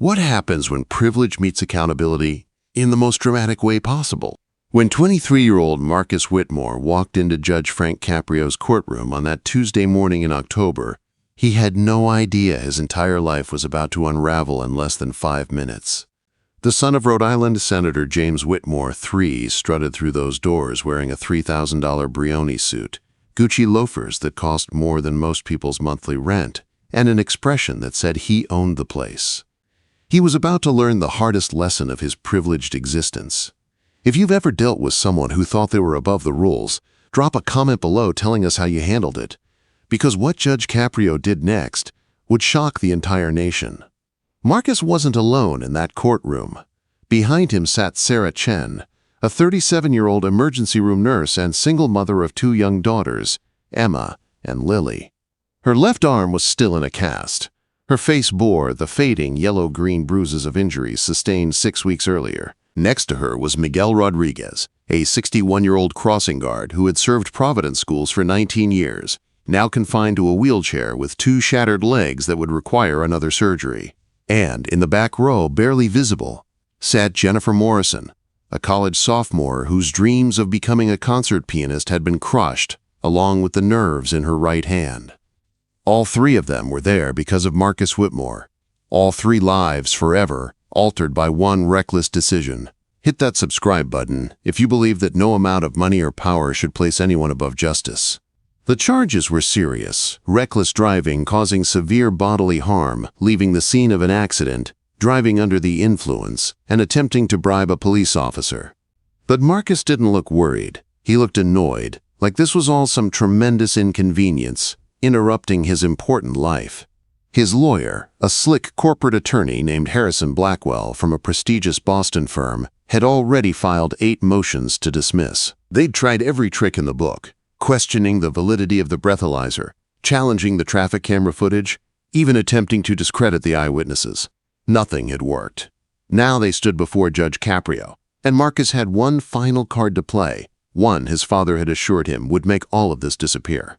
What happens when privilege meets accountability in the most dramatic way possible? When 23-year-old Marcus Whitmore walked into Judge Frank Caprio's courtroom on that Tuesday morning in October, he had no idea his entire life was about to unravel in less than 5 minutes. The son of Rhode Island Senator James Whitmore III strutted through those doors wearing a $3,000 Brioni suit, Gucci loafers that cost more than most people's monthly rent, and an expression that said he owned the place. He was about to learn the hardest lesson of his privileged existence. If you've ever dealt with someone who thought they were above the rules, drop a comment below telling us how you handled it, because what Judge Caprio did next would shock the entire nation. Marcus wasn't alone in that courtroom. Behind him sat Sarah Chen, a 37-year-old emergency room nurse and single mother of 2 young daughters, Emma and Lily. Her left arm was still in a cast. Her face bore the fading yellow-green bruises of injuries sustained 6 weeks earlier. Next to her was Miguel Rodriguez, a 61-year-old crossing guard who had served Providence schools for 19 years, now confined to a wheelchair with 2 shattered legs that would require another surgery. And in the back row, barely visible, sat Jennifer Morrison, a college sophomore whose dreams of becoming a concert pianist had been crushed, along with the nerves in her right hand. All 3 of them were there because of Marcus Whitmore. All 3 lives forever altered by one reckless decision. Hit that subscribe button if you believe that no amount of money or power should place anyone above justice. The charges were serious: reckless driving causing severe bodily harm, leaving the scene of an accident, driving under the influence, and attempting to bribe a police officer. But Marcus didn't look worried. He looked annoyed, like this was all some tremendous inconvenience, interrupting his important life. His lawyer, a slick corporate attorney named Harrison Blackwell from a prestigious Boston firm, had already filed 8 motions to dismiss. They'd tried every trick in the book, questioning the validity of the breathalyzer, challenging the traffic camera footage, even attempting to discredit the eyewitnesses. Nothing had worked. Now they stood before Judge Caprio, and Marcus had one final card to play, one his father had assured him would make all of this disappear.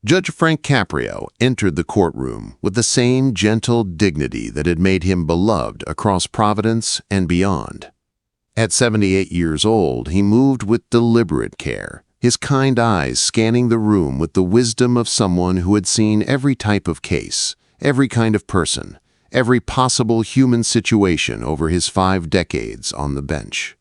Judge Frank Caprio entered the courtroom with the same gentle dignity that had made him beloved across Providence and beyond. At 78 years old, he moved with deliberate care, his kind eyes scanning the room with the wisdom of someone who had seen every type of case, every kind of person, every possible human situation over his 5 decades on the bench.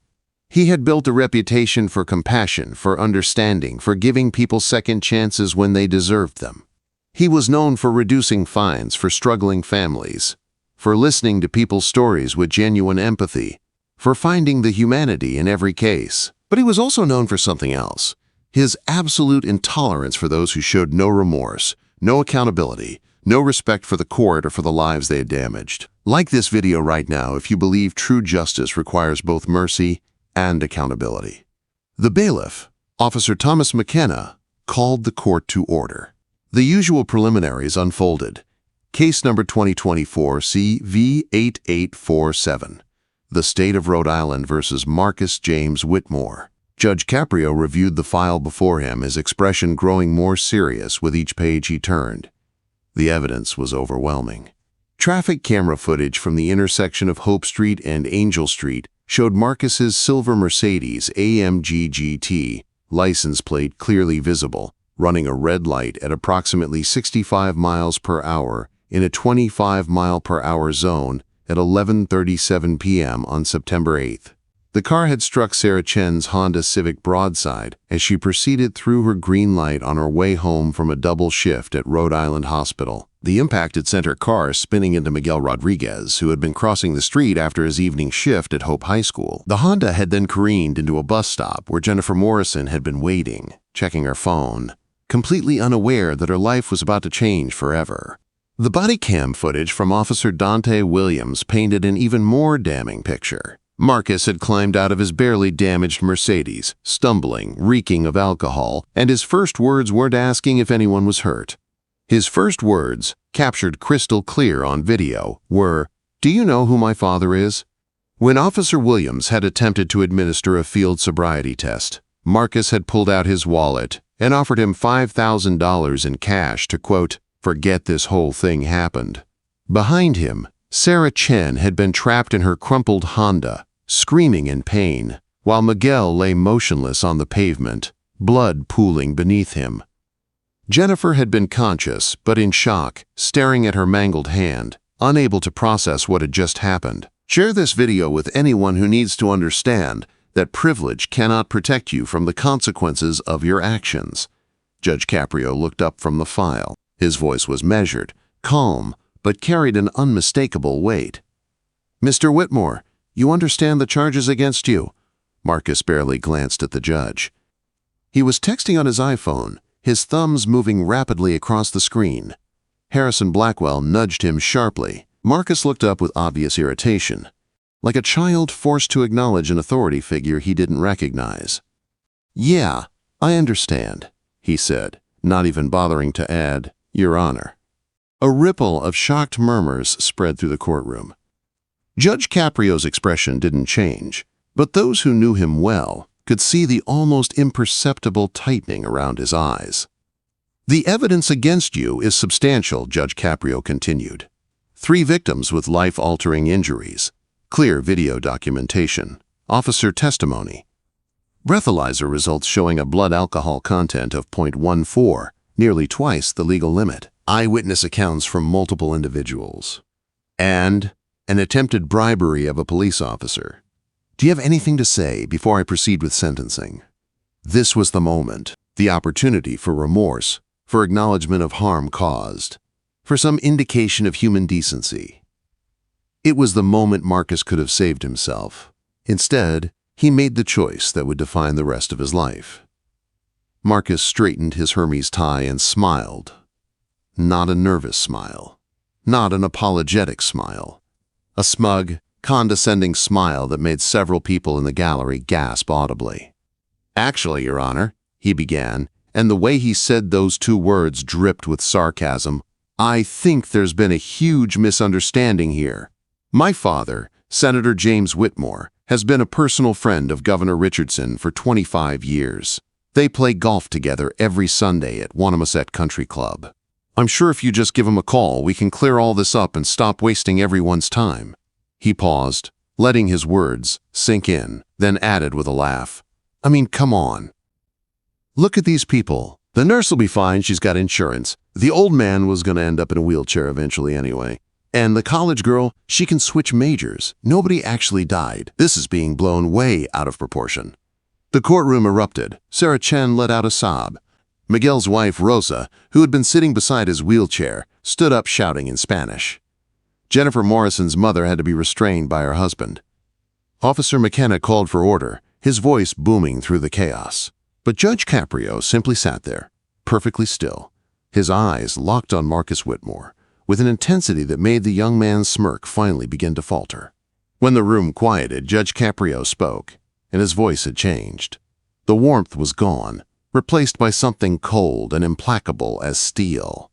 He had built a reputation for compassion, for understanding, for giving people second chances when they deserved them. He was known for reducing fines for struggling families, for listening to people's stories with genuine empathy, for finding the humanity in every case. But he was also known for something else: his absolute intolerance for those who showed no remorse, no accountability, no respect for the court or for the lives they had damaged. Like this video right now if you believe true justice requires both mercy and accountability. The bailiff, Officer Thomas McKenna, called the court to order. The usual preliminaries unfolded. Case number 2024 CV8847. The State of Rhode Island versus Marcus James Whitmore. Judge Caprio reviewed the file before him, his expression growing more serious with each page he turned. The evidence was overwhelming. Traffic camera footage from the intersection of Hope Street and Angel Street showed Marcus's silver Mercedes AMG GT, license plate clearly visible, running a red light at approximately 65 miles per hour in a 25-mile-per-hour zone at 11:37 p.m. on September 8th. The car had struck Sarah Chen's Honda Civic broadside as she proceeded through her green light on her way home from a double shift at Rhode Island Hospital. The impact had sent her car spinning into Miguel Rodriguez, who had been crossing the street after his evening shift at Hope High School. The Honda had then careened into a bus stop where Jennifer Morrison had been waiting, checking her phone, completely unaware that her life was about to change forever. The body cam footage from Officer Dante Williams painted an even more damning picture. Marcus had climbed out of his barely damaged Mercedes, stumbling, reeking of alcohol, and his first words weren't asking if anyone was hurt. His first words, captured crystal clear on video, were, "Do you know who my father is?" When Officer Williams had attempted to administer a field sobriety test, Marcus had pulled out his wallet and offered him $5,000 in cash to, quote, "forget this whole thing happened." Behind him, Sarah Chen had been trapped in her crumpled Honda, screaming in pain, while Miguel lay motionless on the pavement, blood pooling beneath him. Jennifer had been conscious, but in shock, staring at her mangled hand, unable to process what had just happened. Share this video with anyone who needs to understand that privilege cannot protect you from the consequences of your actions. Judge Caprio looked up from the file. His voice was measured, calm, but carried an unmistakable weight. "Mr. Whitmore, you understand the charges against you?" Marcus barely glanced at the judge. He was texting on his iPhone, his thumbs moving rapidly across the screen. Harrison Blackwell nudged him sharply. Marcus looked up with obvious irritation, like a child forced to acknowledge an authority figure he didn't recognize. "Yeah, I understand," he said, not even bothering to add, "Your Honor." A ripple of shocked murmurs spread through the courtroom. Judge Caprio's expression didn't change, but those who knew him well could see the almost imperceptible tightening around his eyes. "The evidence against you is substantial," Judge Caprio continued. 3 victims with life-altering injuries, clear video documentation, officer testimony, breathalyzer results showing a blood alcohol content of 0.14, nearly twice the legal limit, eyewitness accounts from multiple individuals, and an attempted bribery of a police officer. Do you have anything to say before I proceed with sentencing? This was the moment, the opportunity for remorse, for acknowledgement of harm caused, for some indication of human decency. It was the moment Marcus could have saved himself. Instead, he made the choice that would define the rest of his life. Marcus straightened his Hermes tie and smiled. Not a nervous smile, not an apologetic smile. A smug, condescending smile that made several people in the gallery gasp audibly. "Actually, Your Honor," he began, and the way he said those 2 words dripped with sarcasm, "I think there's been a huge misunderstanding here. My father, Senator James Whitmore, has been a personal friend of Governor Richardson for 25 years. They play golf together every Sunday at Wanamaset Country Club. I'm sure if you just give him a call, we can clear all this up and stop wasting everyone's time." He paused, letting his words sink in, then added with a laugh, "I mean, come on. Look at these people. The nurse will be fine, she's got insurance. The old man was going to end up in a wheelchair eventually anyway. And the college girl, she can switch majors. Nobody actually died. This is being blown way out of proportion." The courtroom erupted. Sarah Chen let out a sob. Miguel's wife, Rosa, who had been sitting beside his wheelchair, stood up shouting in Spanish. Jennifer Morrison's mother had to be restrained by her husband. Officer McKenna called for order, his voice booming through the chaos. But Judge Caprio simply sat there, perfectly still, his eyes locked on Marcus Whitmore, with an intensity that made the young man's smirk finally begin to falter. When the room quieted, Judge Caprio spoke, and his voice had changed. The warmth was gone, replaced by something cold and implacable as steel.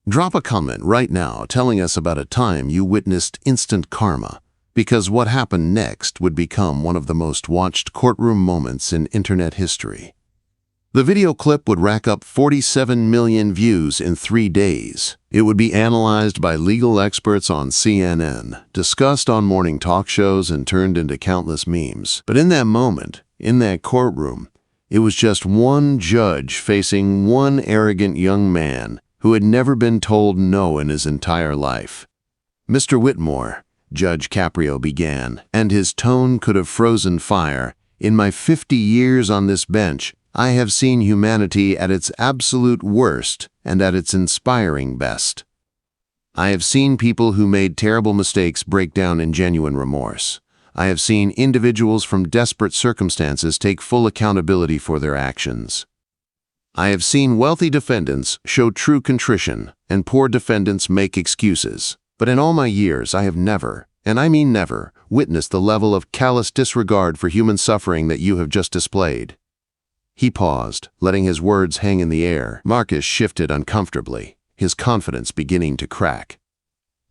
"Drop a comment right now telling us about a time you witnessed instant karma, because what happened next would become one of the most watched courtroom moments in internet history." The video clip would rack up 47 million views in 3 days. It would be analyzed by legal experts on CNN, discussed on morning talk shows, and turned into countless memes. But in that moment, in that courtroom, it was just one judge facing one arrogant young man who had never been told no in his entire life. "Mr. Whitmore," Judge Caprio began, and his tone could have frozen fire, "in my 50 years on this bench, I have seen humanity at its absolute worst and at its inspiring best. I have seen people who made terrible mistakes break down in genuine remorse. I have seen individuals from desperate circumstances take full accountability for their actions. I have seen wealthy defendants show true contrition and poor defendants make excuses. But in all my years, I have never, and I mean never, witnessed the level of callous disregard for human suffering that you have just displayed." He paused, letting his words hang in the air. Marcus shifted uncomfortably, his confidence beginning to crack.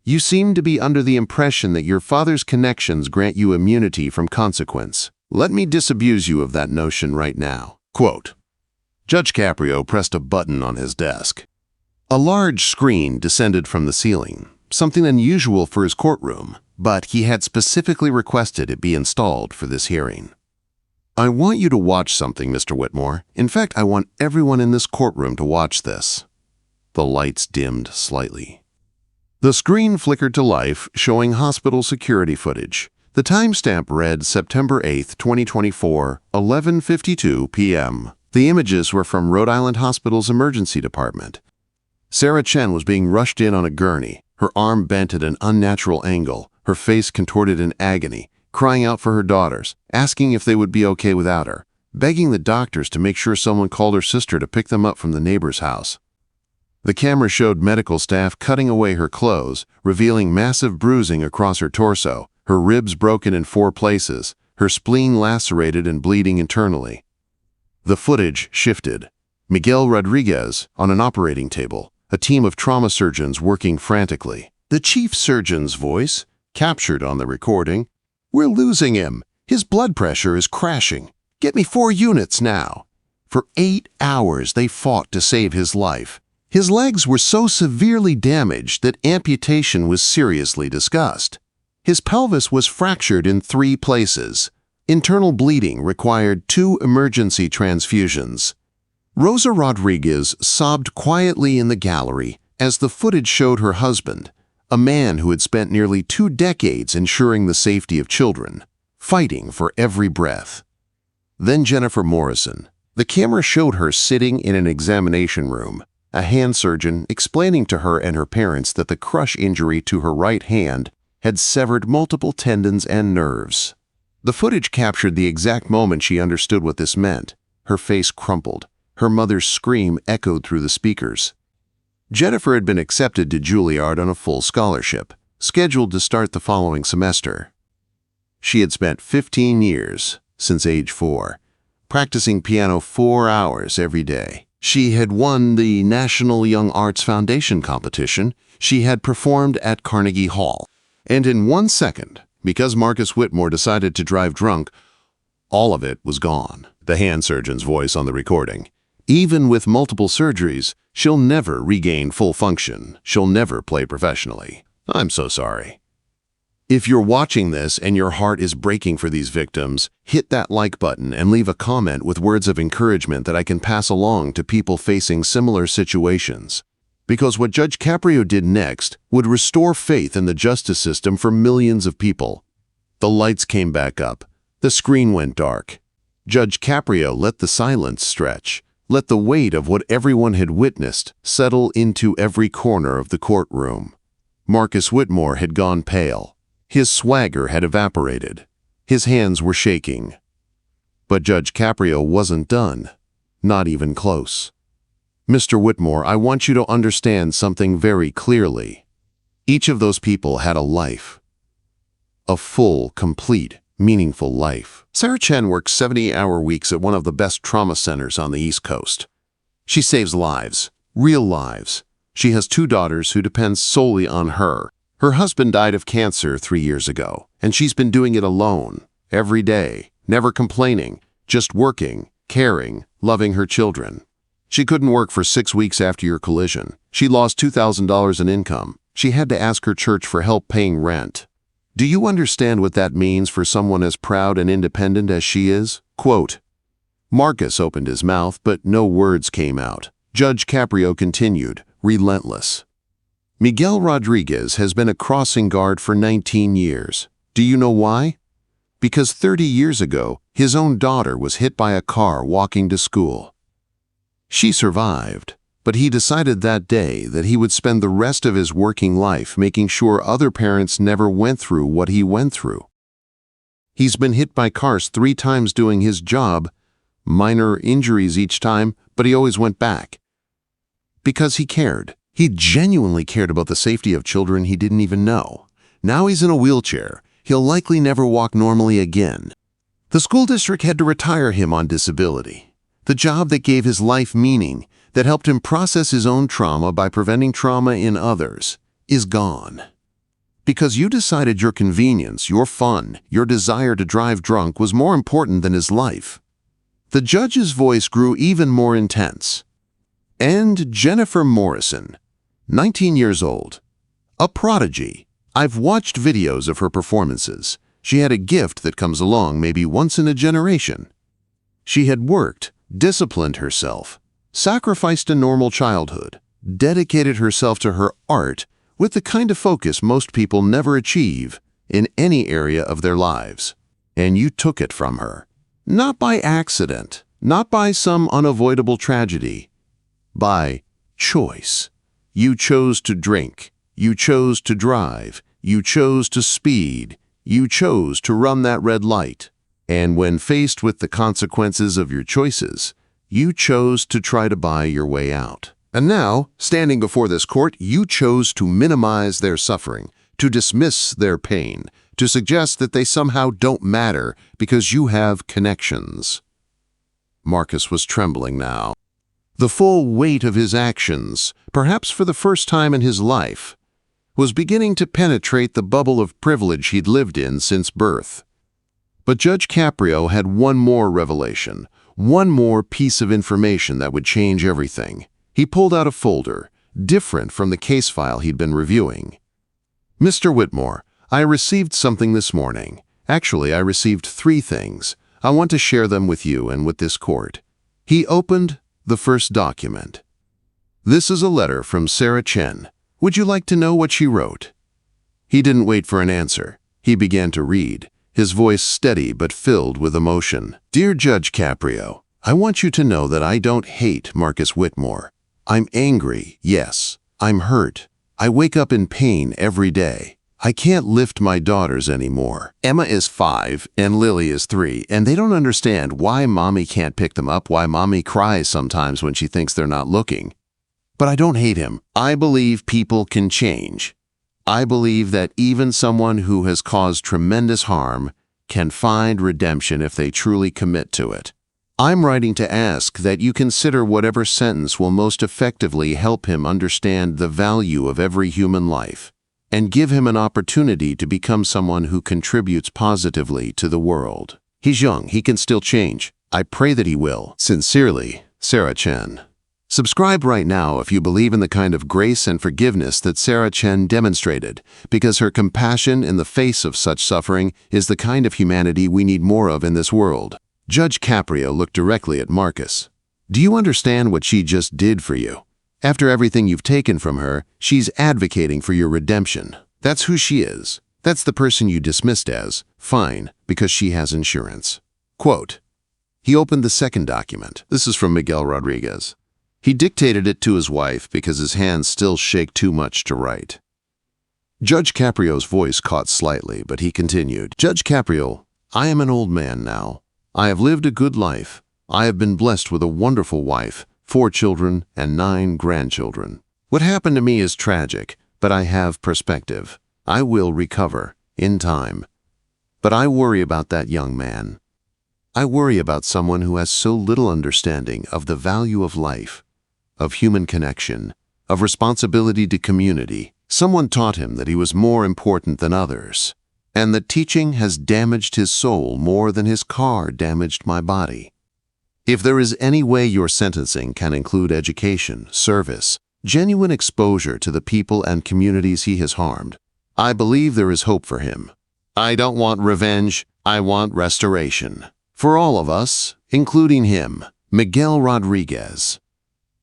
"You seem to be under the impression that your father's connections grant you immunity from consequence. Let me disabuse you of that notion right now." Quote. Judge Caprio pressed a button on his desk. A large screen descended from the ceiling, something unusual for his courtroom, but he had specifically requested it be installed for this hearing. "I want you to watch something, Mr. Whitmore. In fact, I want everyone in this courtroom to watch this." The lights dimmed slightly. The screen flickered to life, showing hospital security footage. The timestamp read September 8, 2024, 11:52 p.m. The images were from Rhode Island Hospital's emergency department. Sarah Chen was being rushed in on a gurney, her arm bent at an unnatural angle, her face contorted in agony, crying out for her daughters, asking if they would be okay without her, begging the doctors to make sure someone called her sister to pick them up from the neighbor's house. The camera showed medical staff cutting away her clothes, revealing massive bruising across her torso, her ribs broken in 4 places, her spleen lacerated and bleeding internally. The footage shifted. Miguel Rodriguez on an operating table, a team of trauma surgeons working frantically. The chief surgeon's voice, captured on the recording, "We're losing him. His blood pressure is crashing. Get me 4 units now." For 8 hours they fought to save his life. His legs were so severely damaged that amputation was seriously discussed. His pelvis was fractured in 3 places. Internal bleeding required 2 emergency transfusions. Rosa Rodriguez sobbed quietly in the gallery as the footage showed her husband, a man who had spent nearly 2 decades ensuring the safety of children, fighting for every breath. Then Jennifer Morrison. The camera showed her sitting in an examination room, a hand surgeon explaining to her and her parents that the crush injury to her right hand had severed multiple tendons and nerves. The footage captured the exact moment she understood what this meant. Her face crumpled. Her mother's scream echoed through the speakers. Jennifer had been accepted to Juilliard on a full scholarship, scheduled to start the following semester. She had spent 15 years, since age 4, practicing piano 4 hours every day. She had won the National Young Arts Foundation competition. She had performed at Carnegie Hall. And in 1 second, because Marcus Whitmore decided to drive drunk, all of it was gone. The hand surgeon's voice on the recording. "Even with multiple surgeries, she'll never regain full function. She'll never play professionally. I'm so sorry." If you're watching this and your heart is breaking for these victims, hit that like button and leave a comment with words of encouragement that I can pass along to people facing similar situations. Because what Judge Caprio did next would restore faith in the justice system for millions of people. The lights came back up. The screen went dark. Judge Caprio let the silence stretch, let the weight of what everyone had witnessed settle into every corner of the courtroom. Marcus Whitmore had gone pale. His swagger had evaporated. His hands were shaking. But Judge Caprio wasn't done. Not even close. "Mr. Whitmore, I want you to understand something very clearly. Each of those people had a life. A full, complete, meaningful life." Sarah Chen works 70-hour weeks at one of the best trauma centers on the East Coast. She saves lives, real lives. She has 2 daughters who depend solely on her. Her husband died of cancer 3 years ago, and she's been doing it alone, every day, never complaining, just working, caring, loving her children. She couldn't work for 6 weeks after your collision. She lost $2,000 in income. She had to ask her church for help paying rent. Do you understand what that means for someone as proud and independent as she is? Quote, Marcus opened his mouth, but no words came out. Judge Caprio continued, relentless. Miguel Rodriguez has been a crossing guard for 19 years. Do you know why? Because 30 years ago, his own daughter was hit by a car walking to school. She survived, but he decided that day that he would spend the rest of his working life making sure other parents never went through what he went through. He's been hit by cars 3 times doing his job, minor injuries each time, but he always went back. Because he cared. He genuinely cared about the safety of children he didn't even know. Now he's in a wheelchair. He'll likely never walk normally again. The school district had to retire him on disability. The job that gave his life meaning, that helped him process his own trauma by preventing trauma in others, is gone. Because you decided your convenience, your fun, your desire to drive drunk was more important than his life. The judge's voice grew even more intense. And Jennifer Morrison, 19 years old. A prodigy. I've watched videos of her performances. She had a gift that comes along maybe once in a generation. She had worked, disciplined herself, sacrificed a normal childhood, dedicated herself to her art with the kind of focus most people never achieve in any area of their lives. And you took it from her. Not by accident, not by some unavoidable tragedy. By choice. You chose to drink. You chose to drive. You chose to speed. You chose to run that red light. And when faced with the consequences of your choices, you chose to try to buy your way out. And now, standing before this court, you chose to minimize their suffering, to dismiss their pain, to suggest that they somehow don't matter because you have connections. Marcus was trembling now. The full weight of his actions, perhaps for the first time in his life, was beginning to penetrate the bubble of privilege he'd lived in since birth. But Judge Caprio had one more revelation, one more piece of information that would change everything. He pulled out a folder, different from the case file he'd been reviewing. "Mr. Whitmore, I received something this morning. Actually, I received 3 things. I want to share them with you and with this court." He opened the first document. "This is a letter from Sarah Chen. Would you like to know what she wrote?" He didn't wait for an answer. He began to read, his voice steady but filled with emotion. "Dear Judge Caprio, I want you to know that I don't hate Marcus Whitmore. I'm angry, yes. I'm hurt. I wake up in pain every day. I can't lift my daughters anymore. Emma is 5 and Lily is 3, and they don't understand why mommy can't pick them up, why mommy cries sometimes when she thinks they're not looking. But I don't hate him. I believe people can change. I believe that even someone who has caused tremendous harm can find redemption if they truly commit to it. I'm writing to ask that you consider whatever sentence will most effectively help him understand the value of every human life and give him an opportunity to become someone who contributes positively to the world. He's young. He can still change. I pray that he will. Sincerely, Sarah Chen." Subscribe right now if you believe in the kind of grace and forgiveness that Sarah Chen demonstrated, because her compassion in the face of such suffering is the kind of humanity we need more of in this world. Judge Caprio looked directly at Marcus. "Do you understand what she just did for you? After everything you've taken from her, she's advocating for your redemption. That's who she is. That's the person you dismissed as fine because she has insurance." Quote. He opened the second document. This is from Miguel Rodriguez. He dictated it to his wife because his hands still shake too much to write. Judge Caprio's voice caught slightly, but he continued. "Judge Caprio, I am an old man now. I have lived a good life. I have been blessed with a wonderful wife, 4 children, and 9 grandchildren. What happened to me is tragic, but I have perspective. I will recover, in time. But I worry about that young man. I worry about someone who has so little understanding of the value of life, of human connection, of responsibility to community. Someone taught him that he was more important than others, and that teaching has damaged his soul more than his car damaged my body. If there is any way your sentencing can include education, service, genuine exposure to the people and communities he has harmed, I believe there is hope for him. I don't want revenge, I want restoration. For all of us, including him, Miguel Rodriguez."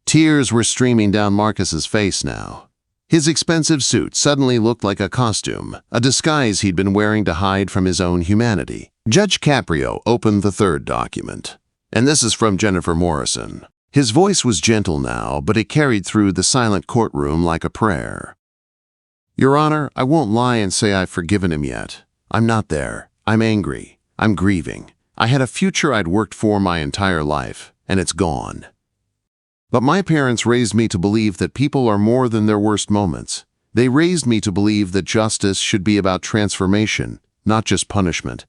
Tears were streaming down Marcus's face now. His expensive suit suddenly looked like a costume, a disguise he'd been wearing to hide from his own humanity. Judge Caprio opened the third document. And this is from Jennifer Morrison. His voice was gentle now, but it carried through the silent courtroom like a prayer. "Your Honor, I won't lie and say I've forgiven him yet. I'm not there. I'm angry. I'm grieving. I had a future I'd worked for my entire life, and it's gone. But my parents raised me to believe that people are more than their worst moments. They raised me to believe that justice should be about transformation, not just punishment.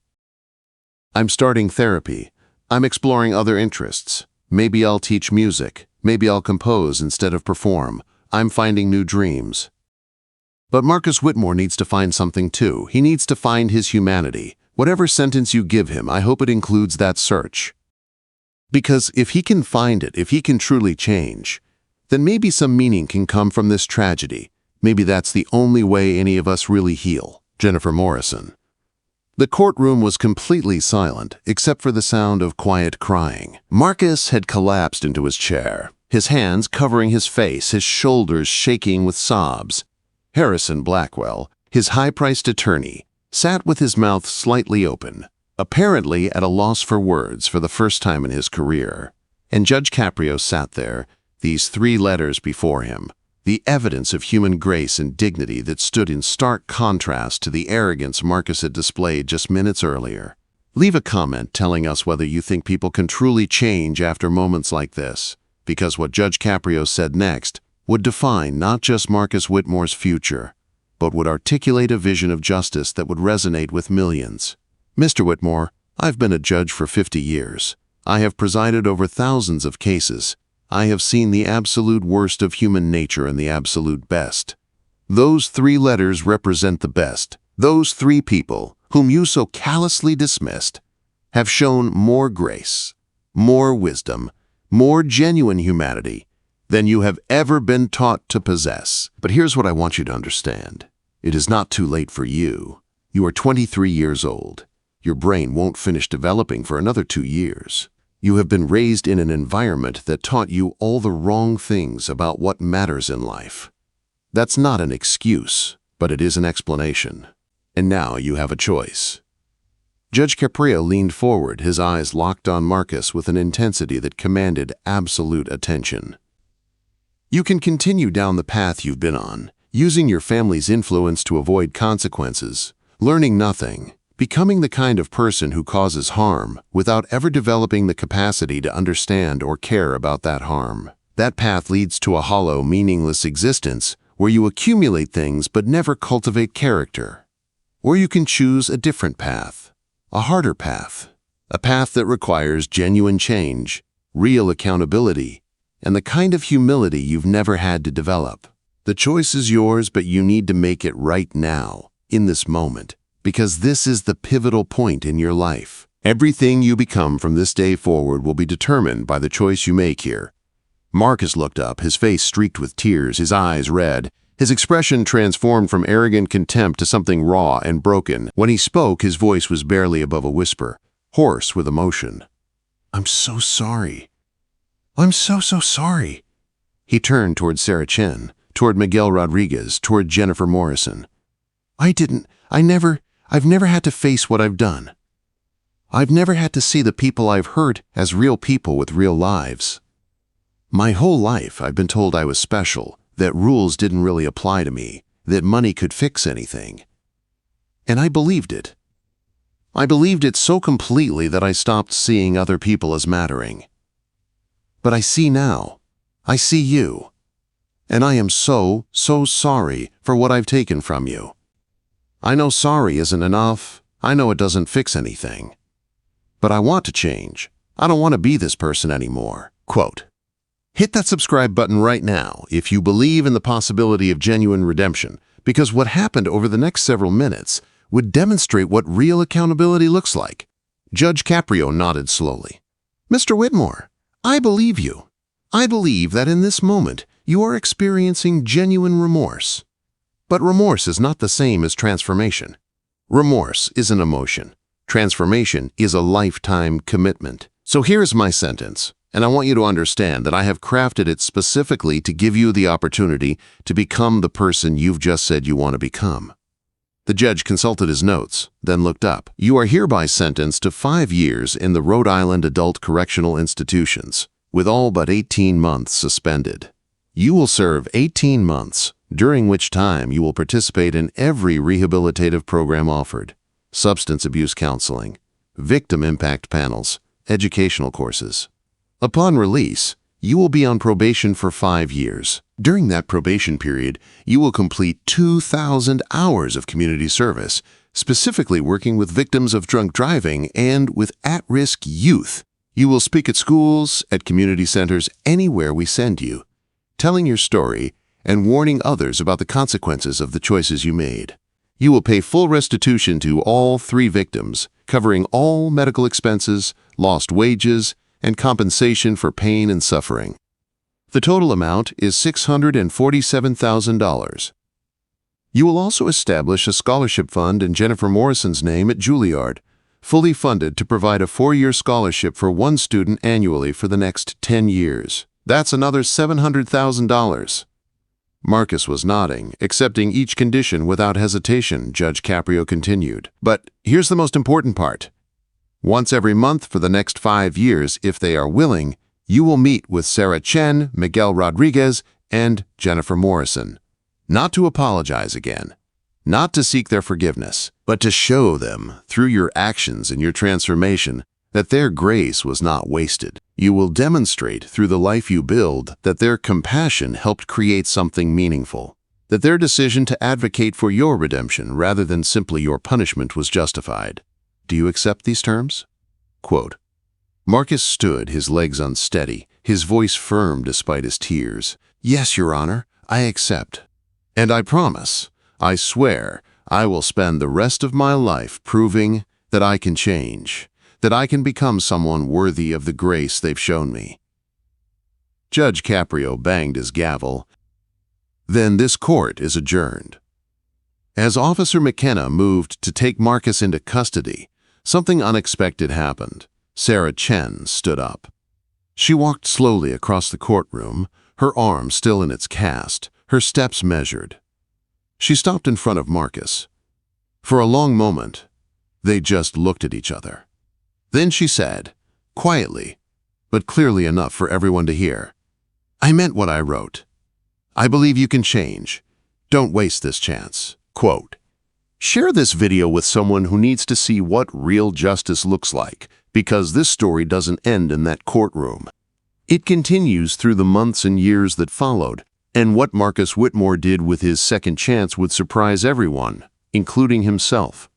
I'm starting therapy. I'm exploring other interests. Maybe I'll teach music. Maybe I'll compose instead of perform. I'm finding new dreams. But Marcus Whitmore needs to find something too. He needs to find his humanity. Whatever sentence you give him, I hope it includes that search. Because if he can find it, if he can truly change, then maybe some meaning can come from this tragedy. Maybe that's the only way any of us really heal. Jennifer Morrison. The courtroom was completely silent, except for the sound of quiet crying. Marcus had collapsed into his chair, his hands covering his face, his shoulders shaking with sobs. Harrison Blackwell, his high-priced attorney, sat with his mouth slightly open, apparently at a loss for words for the first time in his career. And Judge Caprio sat there, these 3 letters before him, the evidence of human grace and dignity that stood in stark contrast to the arrogance Marcus had displayed just minutes earlier. Leave a comment telling us whether you think people can truly change after moments like this, because what Judge Caprio said next would define not just Marcus Whitmore's future, but would articulate a vision of justice that would resonate with millions. Mr. Whitmore, I've been a judge for 50 years. I have presided over thousands of cases. I have seen the absolute worst of human nature and the absolute best. Those 3 letters represent the best. Those 3 people, whom you so callously dismissed, have shown more grace, more wisdom, more genuine humanity than you have ever been taught to possess. But here's what I want you to understand. It is not too late for you. You are 23 years old. Your brain won't finish developing for another 2 years. You have been raised in an environment that taught you all the wrong things about what matters in life. That's not an excuse, but it is an explanation. And now you have a choice. Judge Caprio leaned forward, his eyes locked on Marcus with an intensity that commanded absolute attention. You can continue down the path you've been on, using your family's influence to avoid consequences, learning nothing, becoming the kind of person who causes harm without ever developing the capacity to understand or care about that harm. That path leads to a hollow, meaningless existence where you accumulate things but never cultivate character. Or you can choose a different path, a harder path, a path that requires genuine change, real accountability, and the kind of humility you've never had to develop. The choice is yours, but you need to make it right now, in this moment. Because this is the pivotal point in your life. Everything you become from this day forward will be determined by the choice you make here. Marcus looked up, his face streaked with tears, his eyes red. His expression transformed from arrogant contempt to something raw and broken. When he spoke, his voice was barely above a whisper, hoarse with emotion. "I'm so sorry. I'm so sorry." He turned toward Sarah Chen, toward Miguel Rodriguez, toward Jennifer Morrison. I've never had to face what I've done. I've never had to see the people I've hurt as real people with real lives. My whole life I've been told I was special, that rules didn't really apply to me, that money could fix anything. And I believed it. I believed it so completely that I stopped seeing other people as mattering. But I see now. I see you. And I am so sorry for what I've taken from you. I know sorry isn't enough. I know it doesn't fix anything. But I want to change. I don't want to be this person anymore. Quote, hit that subscribe button right now if you believe in the possibility of genuine redemption, because what happened over the next several minutes would demonstrate what real accountability looks like. Judge Caprio nodded slowly. Mr. Whitmore, I believe you. I believe that in this moment you are experiencing genuine remorse. But remorse is not the same as transformation. Remorse is an emotion. Transformation is a lifetime commitment. So here's my sentence, and I want you to understand that I have crafted it specifically to give you the opportunity to become the person you've just said you want to become. The judge consulted his notes, then looked up. You are hereby sentenced to 5 years in the Rhode Island Adult Correctional Institutions, with all but 18 months suspended. You will serve 18 months, during which time you will participate in every rehabilitative program offered: substance abuse counseling, victim impact panels, educational courses. Upon release, you will be on probation for 5 years. During that probation period, you will complete 2,000 hours of community service, specifically working with victims of drunk driving and with at-risk youth. You will speak at schools, at community centers, anywhere we send you, telling your story and warning others about the consequences of the choices you made. You will pay full restitution to all 3 victims, covering all medical expenses, lost wages, and compensation for pain and suffering. The total amount is $647,000. You will also establish a scholarship fund in Jennifer Morrison's name at Juilliard, fully funded to provide a 4-year scholarship for one student annually for the next 10 years. That's another $700,000. Marcus was nodding, accepting each condition without hesitation, Judge Caprio continued. But here's the most important part. Once every month for the next 5 years, if they are willing, you will meet with Sarah Chen, Miguel Rodriguez, and Jennifer Morrison. Not to apologize again, not to seek their forgiveness, but to show them, through your actions and your transformation, that their grace was not wasted. You will demonstrate through the life you build that their compassion helped create something meaningful, that their decision to advocate for your redemption rather than simply your punishment was justified. Do you accept these terms? Quote, Marcus stood, his legs unsteady, his voice firm despite his tears. Yes, Your Honor, I accept. And I promise, I swear, I will spend the rest of my life proving that I can change, that I can become someone worthy of the grace they've shown me. Judge Caprio banged his gavel. Then this court is adjourned. As Officer McKenna moved to take Marcus into custody, something unexpected happened. Sarah Chen stood up. She walked slowly across the courtroom, her arm still in its cast, her steps measured. She stopped in front of Marcus. For a long moment, they just looked at each other. Then she said, quietly, but clearly enough for everyone to hear, I meant what I wrote. I believe you can change. Don't waste this chance. Quote, share this video with someone who needs to see what real justice looks like, because this story doesn't end in that courtroom. It continues through the months and years that followed, and what Marcus Whitmore did with his second chance would surprise everyone, including himself.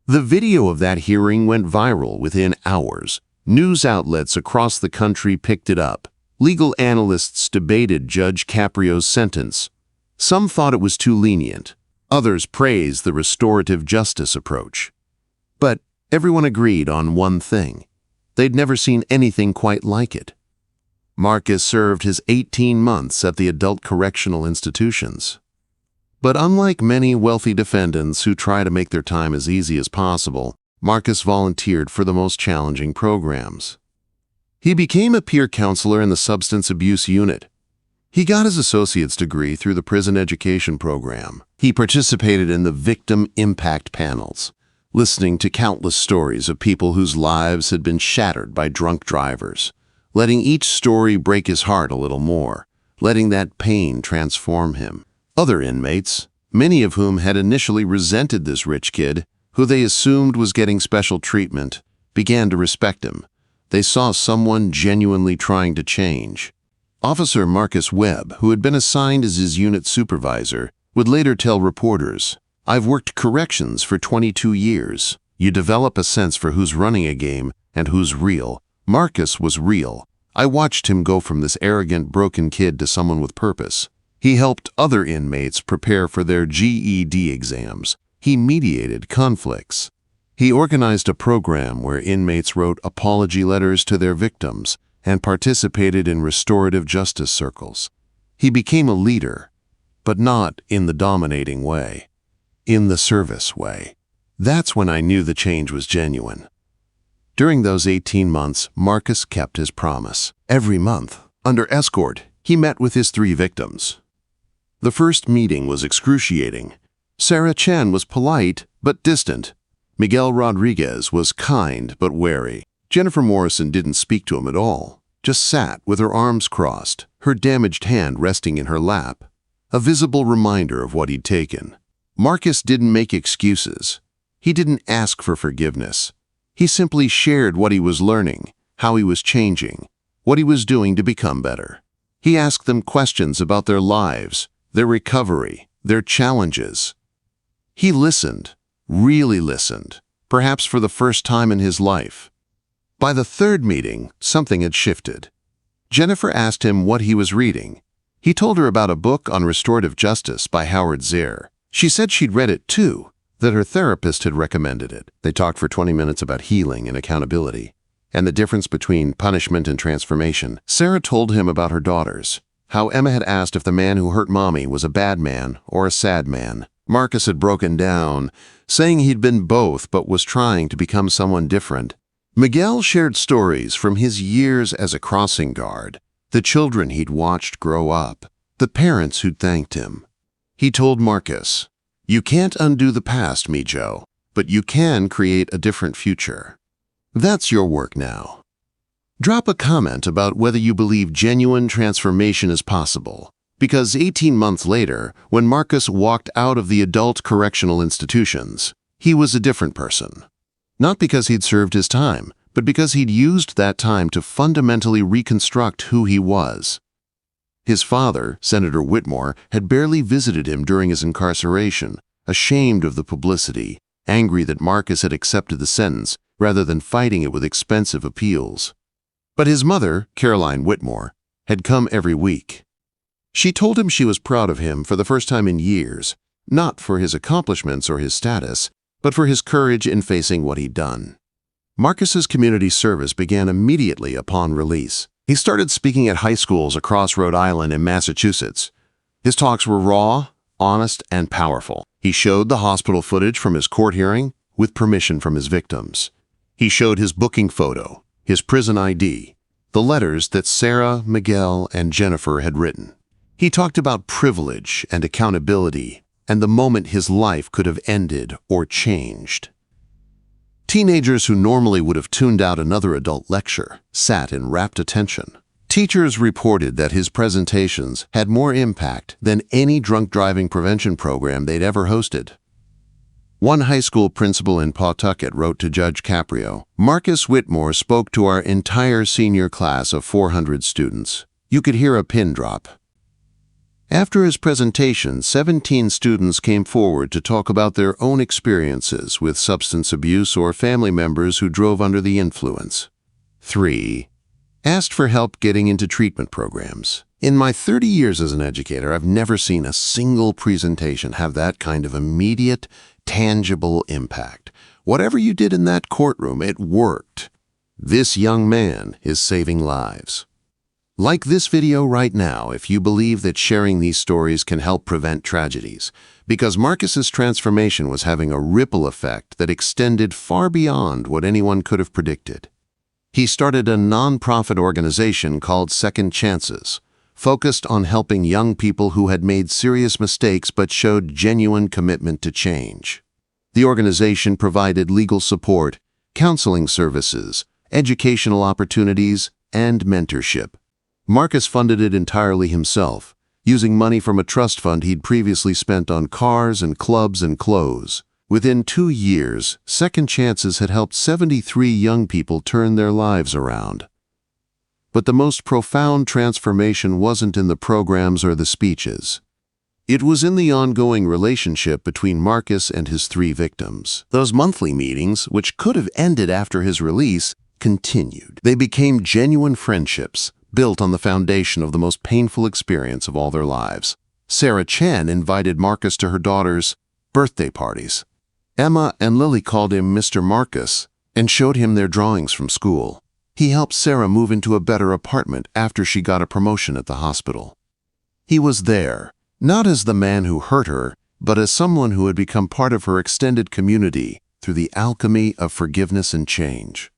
The video of that hearing went viral within hours. News outlets across the country picked it up. Legal analysts debated Judge Caprio's sentence. Some thought it was too lenient. Others praised the restorative justice approach. But everyone agreed on one thing. They'd never seen anything quite like it. Marcus served his 18 months at the adult correctional institutions. But unlike many wealthy defendants who try to make their time as easy as possible, Marcus volunteered for the most challenging programs. He became a peer counselor in the substance abuse unit. He got his associate's degree through the prison education program. He participated in the victim impact panels, listening to countless stories of people whose lives had been shattered by drunk drivers, letting each story break his heart a little more, letting that pain transform him. Other inmates, many of whom had initially resented this rich kid, who they assumed was getting special treatment, began to respect him. They saw someone genuinely trying to change. Officer Marcus Webb, who had been assigned as his unit supervisor, would later tell reporters, I've worked corrections for 22 years. You develop a sense for who's running a game and who's real. Marcus was real. I watched him go from this arrogant, broken kid to someone with purpose. He helped other inmates prepare for their GED exams. He mediated conflicts. He organized a program where inmates wrote apology letters to their victims and participated in restorative justice circles. He became a leader, but not in the dominating way, in the service way. That's when I knew the change was genuine. During those 18 months, Marcus kept his promise. Every month, under escort, he met with his 3 victims. The first meeting was excruciating. Sarah Chen was polite but distant. Miguel Rodriguez was kind but wary. Jennifer Morrison didn't speak to him at all, just sat with her arms crossed, her damaged hand resting in her lap, a visible reminder of what he'd taken. Marcus didn't make excuses. He didn't ask for forgiveness. He simply shared what he was learning, how he was changing, what he was doing to become better. He asked them questions about their lives, their recovery, their challenges. He listened, really listened, perhaps for the first time in his life. By the third meeting, something had shifted. Jennifer asked him what he was reading. He told her about a book on restorative justice by Howard Zehr. She said she'd read it too, that her therapist had recommended it. They talked for 20 minutes about healing and accountability, and the difference between punishment and transformation. Sarah told him about her daughters, how Emma had asked if the man who hurt Mommy was a bad man or a sad man. Marcus had broken down, saying he'd been both but was trying to become someone different. Miguel shared stories from his years as a crossing guard, the children he'd watched grow up, the parents who'd thanked him. He told Marcus, "You can't undo the past, Mijo, but you can create a different future. That's your work now." Drop a comment about whether you believe genuine transformation is possible, because 18 months later, when Marcus walked out of the adult correctional institutions, he was a different person. Not because he'd served his time, but because he'd used that time to fundamentally reconstruct who he was. His father, Senator Whitmore, had barely visited him during his incarceration, ashamed of the publicity, angry that Marcus had accepted the sentence rather than fighting it with expensive appeals. But his mother, Caroline Whitmore, had come every week. She told him she was proud of him for the first time in years, not for his accomplishments or his status, but for his courage in facing what he'd done. Marcus's community service began immediately upon release. He started speaking at high schools across Rhode Island and Massachusetts. His talks were raw, honest, and powerful. He showed the hospital footage from his court hearing with permission from his victims. He showed his booking photo, his prison ID, the letters that Sarah, Miguel, and Jennifer had written. He talked about privilege and accountability and the moment his life could have ended or changed. Teenagers who normally would have tuned out another adult lecture sat in rapt attention. Teachers reported that his presentations had more impact than any drunk driving prevention program they'd ever hosted. One high school principal in Pawtucket wrote to Judge Caprio, "Marcus Whitmore spoke to our entire senior class of 400 students. You could hear a pin drop." After his presentation, 17 students came forward to talk about their own experiences with substance abuse or family members who drove under the influence. 3. Asked for help getting into treatment programs. In my 30 years as an educator, I've never seen a single presentation have that kind of immediate, tangible impact. Whatever you did in that courtroom, it worked. This young man is saving lives. Like this video right now if you believe that sharing these stories can help prevent tragedies, because Marcus's transformation was having a ripple effect that extended far beyond what anyone could have predicted. He started a nonprofit organization called Second Chances, focused on helping young people who had made serious mistakes but showed genuine commitment to change. The organization provided legal support, counseling services, educational opportunities, and mentorship. Marcus funded it entirely himself, using money from a trust fund he'd previously spent on cars and clubs and clothes. Within 2 years, Second Chances had helped 73 young people turn their lives around. But the most profound transformation wasn't in the programs or the speeches. It was in the ongoing relationship between Marcus and his 3 victims. Those monthly meetings, which could have ended after his release, continued. They became genuine friendships, built on the foundation of the most painful experience of all their lives. Sarah Chen invited Marcus to her daughter's birthday parties. Emma and Lily called him Mr. Marcus and showed him their drawings from school. He helped Sarah move into a better apartment after she got a promotion at the hospital. He was there, not as the man who hurt her, but as someone who had become part of her extended community through the alchemy of forgiveness and change.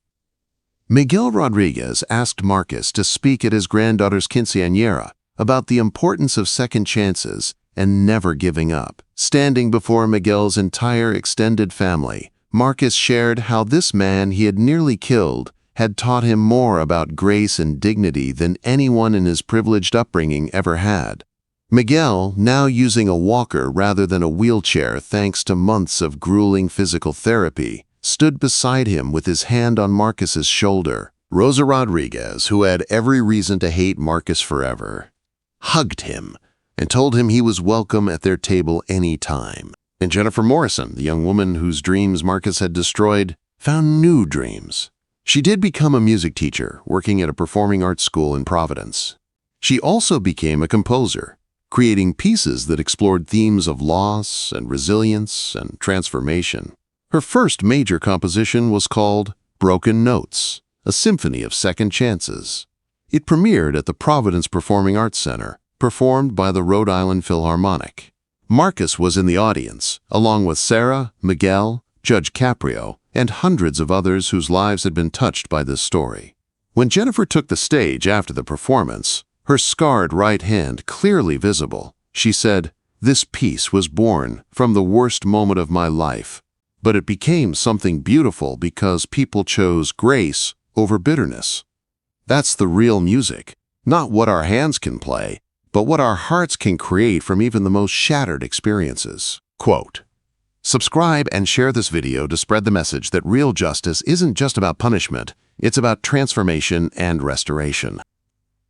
Miguel Rodriguez asked Marcus to speak at his granddaughter's quinceañera about the importance of second chances and never giving up. Standing before Miguel's entire extended family, Marcus shared how this man he had nearly killed had taught him more about grace and dignity than anyone in his privileged upbringing ever had. Miguel, now using a walker rather than a wheelchair thanks to months of grueling physical therapy, stood beside him with his hand on Marcus's shoulder. Rosa Rodriguez, who had every reason to hate Marcus forever, hugged him and told him he was welcome at their table any time. And Jennifer Morrison, the young woman whose dreams Marcus had destroyed, found new dreams. She did become a music teacher, working at a performing arts school in Providence. She also became a composer, creating pieces that explored themes of loss and resilience and transformation. Her first major composition was called Broken Notes, a symphony of second chances. It premiered at the Providence Performing Arts Center, performed by the Rhode Island Philharmonic. Marcus was in the audience, along with Sarah, Miguel, Judge Caprio, and hundreds of others whose lives had been touched by this story. When Jennifer took the stage after the performance, her scarred right hand clearly visible, she said, "This piece was born from the worst moment of my life, but it became something beautiful because people chose grace over bitterness." That's the real music, not what our hands can play, but what our hearts can create from even the most shattered experiences. Quote, "Subscribe and share this video to spread the message that real justice isn't just about punishment, it's about transformation and restoration."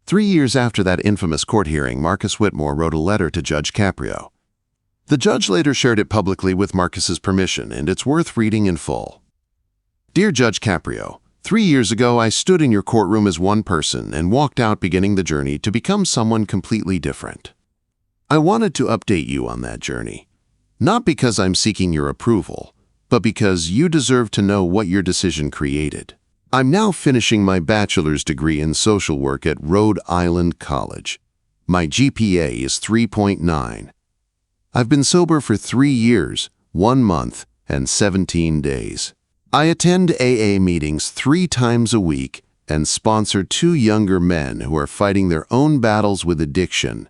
3 years after that infamous court hearing, Marcus Whitmore wrote a letter to Judge Caprio. The judge later shared it publicly with Marcus's permission, and it's worth reading in full. "Dear Judge Caprio, 3 years ago I stood in your courtroom as one person and walked out beginning the journey to become someone completely different. I wanted to update you on that journey, not because I'm seeking your approval, but because you deserve to know what your decision created. I'm now finishing my bachelor's degree in social work at Rhode Island College. My GPA is 3.9. I've been sober for 3 years, 1 month, and 17 days. I attend AA meetings 3 times a week and sponsor 2 younger men who are fighting their own battles with addiction.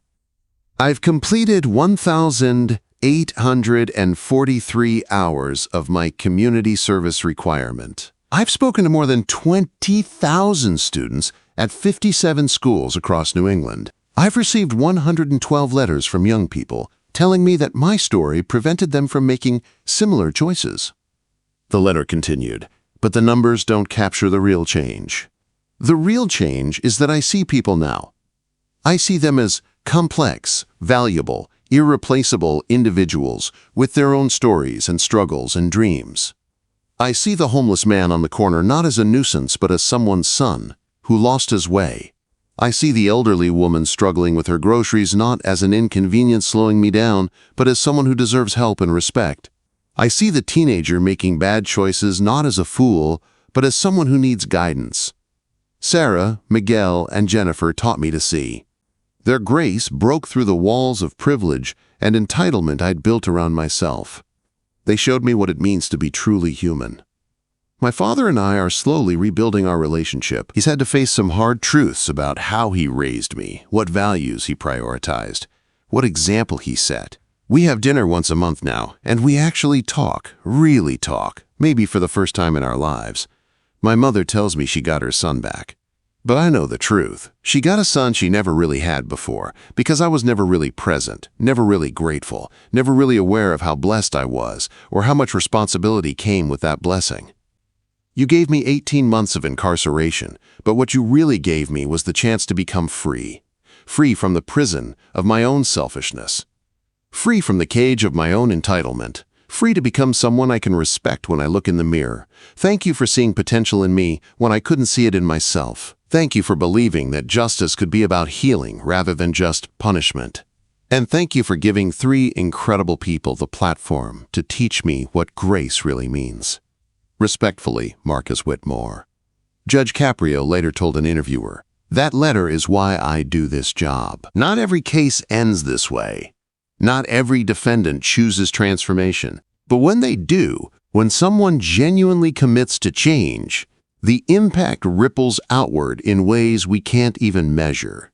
I've completed 1,843 hours of my community service requirement. I've spoken to more than 20,000 students at 57 schools across New England. I've received 112 letters from young people telling me that my story prevented them from making similar choices." The letter continued, "But the numbers don't capture the real change. The real change is that I see people now. I see them as complex, valuable, irreplaceable individuals with their own stories and struggles and dreams. I see the homeless man on the corner not as a nuisance but as someone's son who lost his way. I see the elderly woman struggling with her groceries not as an inconvenience slowing me down, but as someone who deserves help and respect. I see the teenager making bad choices not as a fool, but as someone who needs guidance. Sarah, Miguel, and Jennifer taught me to see. Their grace broke through the walls of privilege and entitlement I'd built around myself. They showed me what it means to be truly human. My father and I are slowly rebuilding our relationship. He's had to face some hard truths about how he raised me, what values he prioritized, what example he set. We have dinner once a month now, and we actually talk, really talk, maybe for the first time in our lives. My mother tells me she got her son back. But I know the truth. She got a son she never really had before, because I was never really present, never really grateful, never really aware of how blessed I was, or how much responsibility came with that blessing. You gave me 18 months of incarceration, but what you really gave me was the chance to become free. Free from the prison of my own selfishness. Free from the cage of my own entitlement. Free to become someone I can respect when I look in the mirror. Thank you for seeing potential in me when I couldn't see it in myself. Thank you for believing that justice could be about healing rather than just punishment. And thank you for giving 3 incredible people the platform to teach me what grace really means. Respectfully, Marcus Whitmore." Judge Caprio later told an interviewer, "That letter is why I do this job. Not every case ends this way. Not every defendant chooses transformation. But when they do, when someone genuinely commits to change, the impact ripples outward in ways we can't even measure."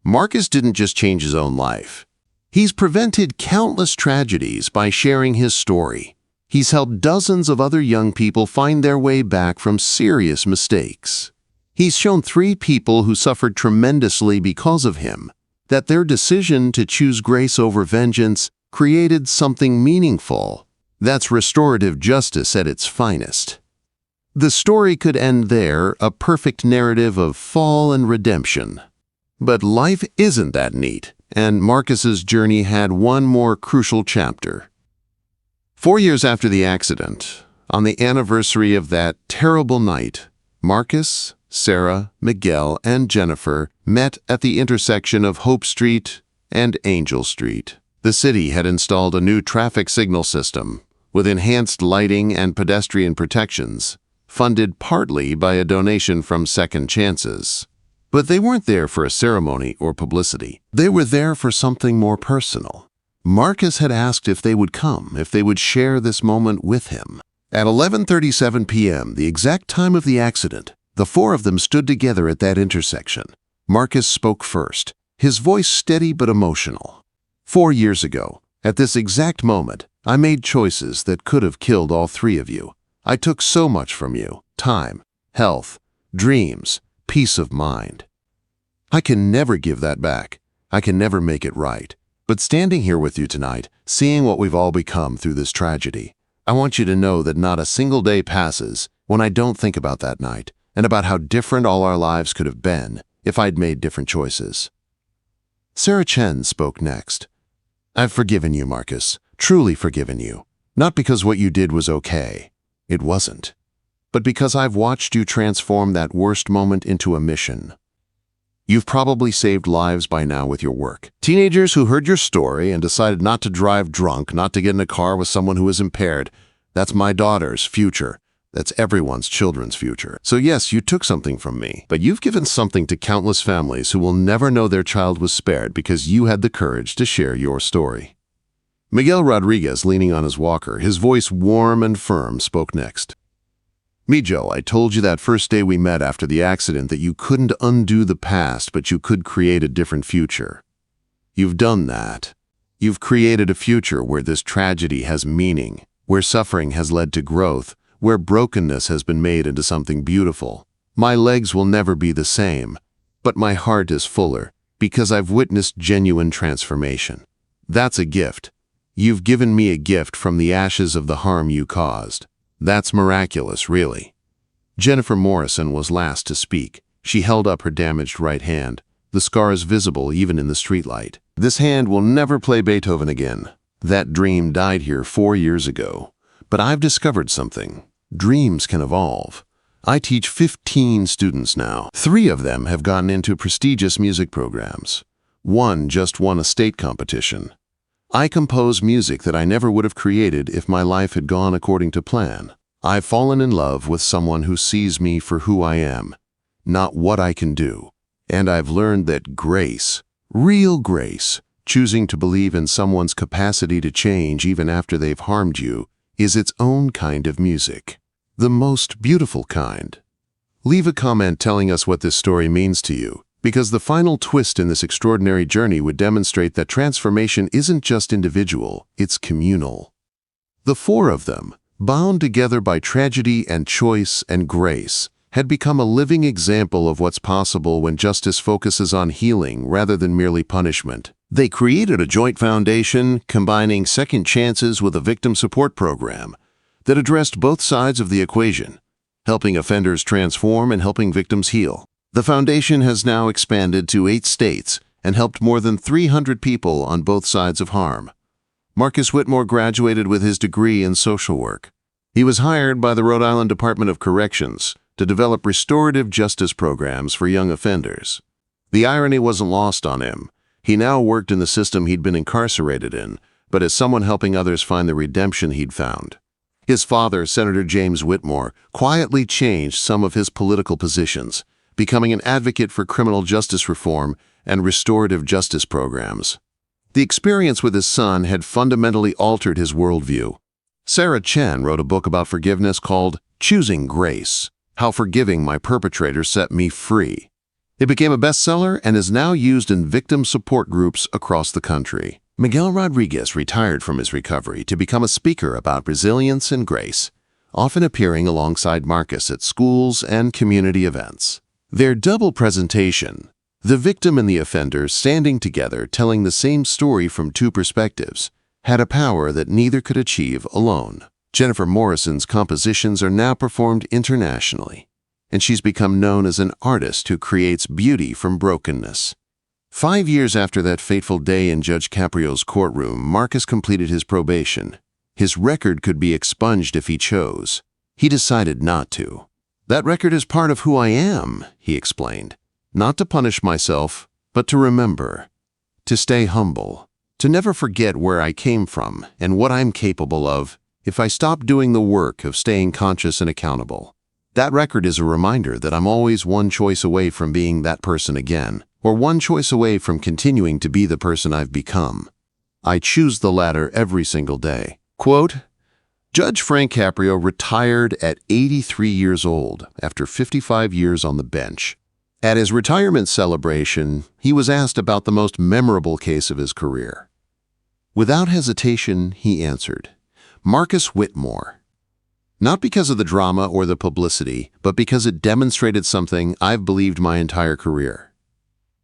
Marcus didn't just change his own life. He's prevented countless tragedies by sharing his story. He's helped dozens of other young people find their way back from serious mistakes. He's shown 3 people who suffered tremendously because of him that their decision to choose grace over vengeance created something meaningful. That's restorative justice at its finest. The story could end there, a perfect narrative of fall and redemption. But life isn't that neat, and Marcus's journey had one more crucial chapter. 4 years after the accident, on the anniversary of that terrible night, Marcus, Sarah, Miguel, and Jennifer met at the intersection of Hope Street and Angel Street. The city had installed a new traffic signal system with enhanced lighting and pedestrian protections, funded partly by a donation from Second Chances. But they weren't there for a ceremony or publicity. They were there for something more personal. Marcus had asked if they would come, if they would share this moment with him. At 11:37 p.m., the exact time of the accident, the four of them stood together at that intersection. Marcus spoke first, his voice steady but emotional. 4 years ago, at this exact moment, I made choices that could have killed all three of you. I took so much from you: time, health, dreams, peace of mind. I can never give that back. I can never make it right. But standing here with you tonight, seeing what we've all become through this tragedy, I want you to know that not a single day passes when I don't think about that night and about how different all our lives could have been if I'd made different choices. Sarah Chen spoke next. I've forgiven you, Marcus, truly forgiven you. Not because what you did was okay. It wasn't. But because I've watched you transform that worst moment into a mission. You've probably saved lives by now with your work. Teenagers who heard your story and decided not to drive drunk, not to get in a car with someone who is impaired. That's my daughter's future. That's everyone's children's future. So yes, you took something from me, but you've given something to countless families who will never know their child was spared because you had the courage to share your story. Miguel Rodriguez, leaning on his walker, his voice warm and firm, spoke next. Mijo, I told you that first day we met after the accident that you couldn't undo the past, but you could create a different future. You've done that. You've created a future where this tragedy has meaning, where suffering has led to growth, where brokenness has been made into something beautiful. My legs will never be the same, but my heart is fuller because I've witnessed genuine transformation. That's a gift. You've given me a gift from the ashes of the harm you caused. That's miraculous, really. Jennifer Morrison was last to speak. She held up her damaged right hand, the scars visible even in the streetlight. This hand will never play Beethoven again. That dream died here 4 years ago. But I've discovered something. Dreams can evolve. I teach 15 students now. 3 of them have gotten into prestigious music programs. 1 just won a state competition. I compose music that I never would have created if my life had gone according to plan. I've fallen in love with someone who sees me for who I am, not what I can do. And I've learned that grace, real grace, choosing to believe in someone's capacity to change even after they've harmed you, is its own kind of music. The most beautiful kind. Leave a comment telling us what this story means to you, because the final twist in this extraordinary journey would demonstrate that transformation isn't just individual, it's communal. The 4 of them, bound together by tragedy and choice and grace, had become a living example of what's possible when justice focuses on healing rather than merely punishment. They created a joint foundation combining second chances with a victim support program that addressed both sides of the equation, helping offenders transform and helping victims heal. The foundation has now expanded to 8 states and helped more than 300 people on both sides of harm. Marcus Whitmore graduated with his degree in social work. He was hired by the Rhode Island Department of Corrections to develop restorative justice programs for young offenders. The irony wasn't lost on him. He now worked in the system he'd been incarcerated in, but as someone helping others find the redemption he'd found. His father, Senator James Whitmore, quietly changed some of his political positions, becoming an advocate for criminal justice reform and restorative justice programs. The experience with his son had fundamentally altered his worldview. Sarah Chen wrote a book about forgiveness called Choosing Grace: How Forgiving My Perpetrator Set Me Free. It became a bestseller and is now used in victim support groups across the country. Miguel Rodriguez retired from his recovery to become a speaker about resilience and grace, often appearing alongside Marcus at schools and community events. Their double presentation, the victim and the offender standing together telling the same story from 2 perspectives, had a power that neither could achieve alone. Jennifer Morrison's compositions are now performed internationally, and she's become known as an artist who creates beauty from brokenness. 5 years after that fateful day in Judge Caprio's courtroom, Marcus completed his probation. His record could be expunged if he chose. He decided not to. That record is part of who I am, he explained. Not to punish myself, but to remember. To stay humble. To never forget where I came from and what I'm capable of if I stop doing the work of staying conscious and accountable. That record is a reminder that I'm always one choice away from being that person again, or one choice away from continuing to be the person I've become. I choose the latter every single day. Quote, Judge Frank Caprio retired at 83 years old after 55 years on the bench. At his retirement celebration, he was asked about the most memorable case of his career. Without hesitation, he answered, Marcus Whitmore. Not because of the drama or the publicity, but because it demonstrated something I've believed my entire career.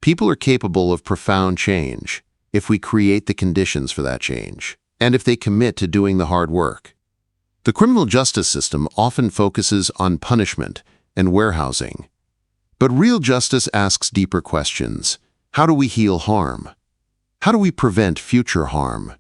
People are capable of profound change if we create the conditions for that change, and if they commit to doing the hard work. The criminal justice system often focuses on punishment and warehousing. But real justice asks deeper questions. How do we heal harm? How do we prevent future harm?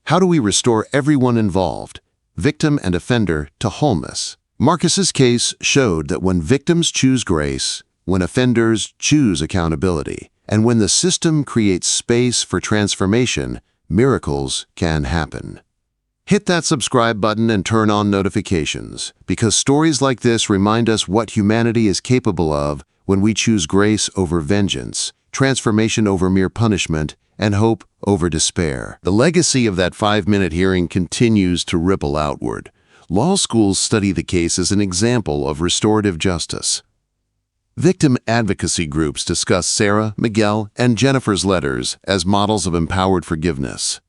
How do we restore everyone involved, victim and offender, to wholeness? Marcus's case showed that when victims choose grace, when offenders choose accountability, and when the system creates space for transformation, miracles can happen. Hit that subscribe button and turn on notifications, because stories like this remind us what humanity is capable of when we choose grace over vengeance, transformation over mere punishment, and hope over despair. The legacy of that 5-minute hearing continues to ripple outward. Law schools study the case as an example of restorative justice. Victim advocacy groups discuss Sarah, Miguel, and Jennifer's letters as models of empowered forgiveness.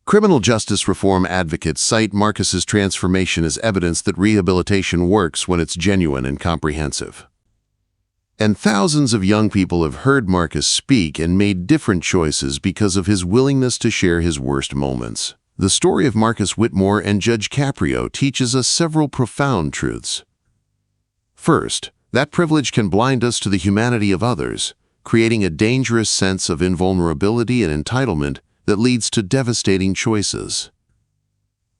Criminal justice reform advocates cite Marcus's transformation as evidence that rehabilitation works when it's genuine and comprehensive. And thousands of young people have heard Marcus speak and made different choices because of his willingness to share his worst moments. The story of Marcus Whitmore and Judge Caprio teaches us several profound truths. First, that privilege can blind us to the humanity of others, creating a dangerous sense of invulnerability and entitlement that leads to devastating choices.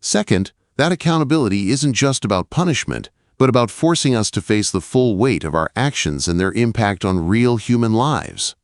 Second, that accountability isn't just about punishment, but about forcing us to face the full weight of our actions and their impact on real human lives.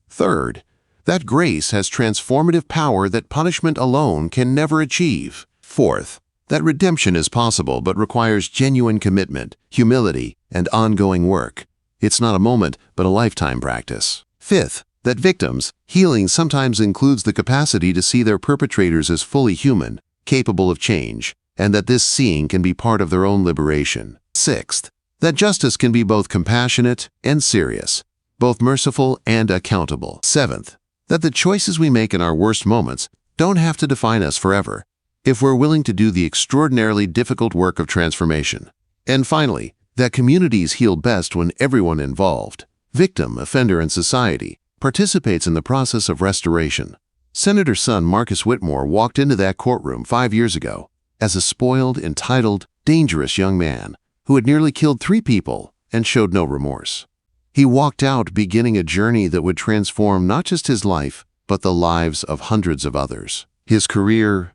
Third, that grace has transformative power that punishment alone can never achieve. Fourth, that redemption is possible but requires genuine commitment, humility, and ongoing work. It's not a moment, but a lifetime practice. Fifth, that victims' healing sometimes includes the capacity to see their perpetrators as fully human, capable of change, and that this seeing can be part of their own liberation. Sixth, that justice can be both compassionate and serious, both merciful and accountable. Seventh, that the choices we make in our worst moments don't have to define us forever, if we're willing to do the extraordinarily difficult work of transformation. And finally, that communities heal best when everyone involved, victim, offender, and society, participates in the process of restoration. Senator's son Marcus Whitmore walked into that courtroom 5 years ago as a spoiled, entitled, dangerous young man who had nearly killed 3 people and showed no remorse. He walked out beginning a journey that would transform not just his life, but the lives of hundreds of others. His career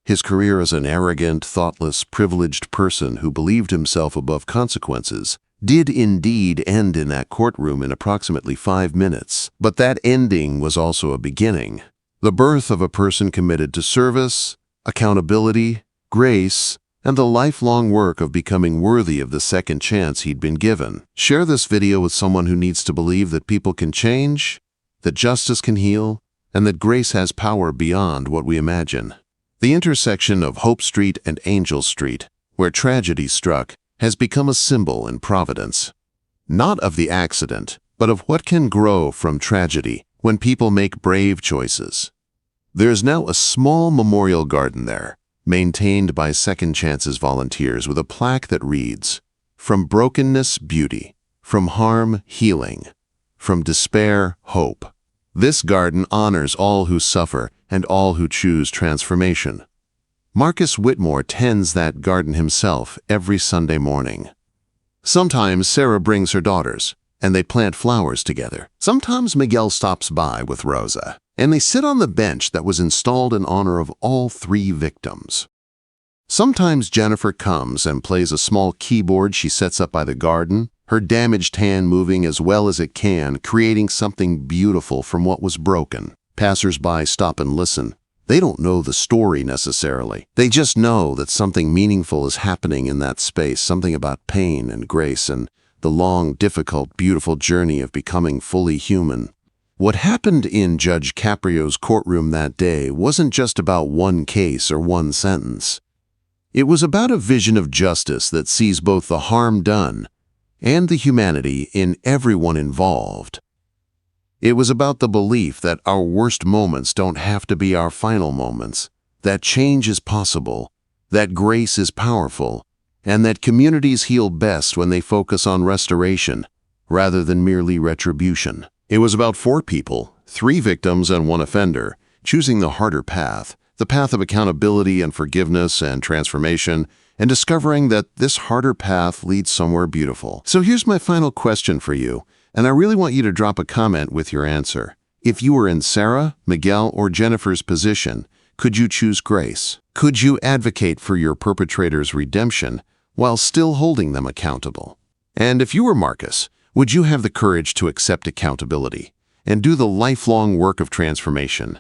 as an arrogant, thoughtless, privileged person who believed himself above consequences did indeed end in that courtroom in approximately 5 minutes. But that ending was also a beginning. The birth of a person committed to service, accountability, grace, and the lifelong work of becoming worthy of the second chance he'd been given. Share this video with someone who needs to believe that people can change, that justice can heal, and that grace has power beyond what we imagine. The intersection of Hope Street and Angel Street, where tragedy struck, has become a symbol in Providence. Not of the accident, but of what can grow from tragedy when people make brave choices. There is now a small memorial garden there, maintained by Second Chances volunteers with a plaque that reads, "From brokenness, beauty. From harm, healing. From despair, hope." This garden honors all who suffer and all who choose transformation. Marcus Whitmore tends that garden himself every Sunday morning. Sometimes Sarah brings her daughters, and they plant flowers together. Sometimes Miguel stops by with Rosa, and they sit on the bench that was installed in honor of all 3 victims. Sometimes Jennifer comes and plays a small keyboard she sets up by the garden, her damaged hand moving as well as it can, creating something beautiful from what was broken. Passers-by stop and listen. They don't know the story necessarily. They just know that something meaningful is happening in that space, something about pain and grace and the long, difficult, beautiful journey of becoming fully human. What happened in Judge Caprio's courtroom that day wasn't just about one case or one sentence. It was about a vision of justice that sees both the harm done and the humanity in everyone involved. It was about the belief that our worst moments don't have to be our final moments, that change is possible, that grace is powerful, and that communities heal best when they focus on restoration rather than merely retribution. It was about 4 people, 3 victims and 1 offender, choosing the harder path, the path of accountability and forgiveness and transformation, and discovering that this harder path leads somewhere beautiful. So here's my final question for you, and I really want you to drop a comment with your answer. If you were in Sarah, Miguel, or Jennifer's position, could you choose grace? Could you advocate for your perpetrator's redemption while still holding them accountable? And if you were Marcus, would you have the courage to accept accountability and do the lifelong work of transformation?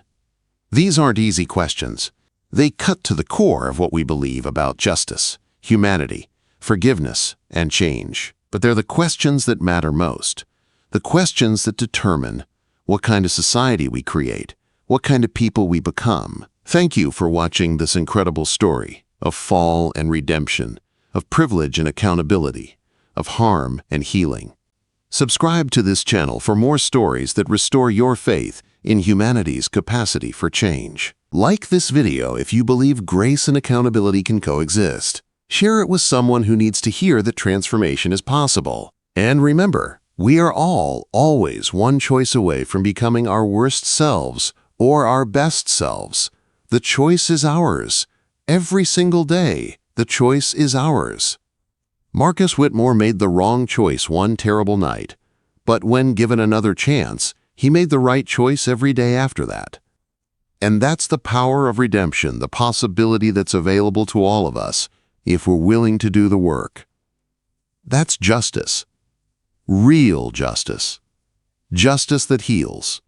These aren't easy questions. They cut to the core of what we believe about justice, humanity, forgiveness, and change. But they're the questions that matter most, the questions that determine what kind of society we create, what kind of people we become. Thank you for watching this incredible story of fall and redemption, of privilege and accountability, of harm and healing. Subscribe to this channel for more stories that restore your faith in humanity's capacity for change. Like this video if you believe grace and accountability can coexist. Share it with someone who needs to hear that transformation is possible. And remember, we are all always one choice away from becoming our worst selves or our best selves. The choice is ours. Every single day, the choice is ours. Marcus Whitmore made the wrong choice one terrible night, but when given another chance, he made the right choice every day after that. And that's the power of redemption, the possibility that's available to all of us if we're willing to do the work. That's justice. Real justice. Justice that heals.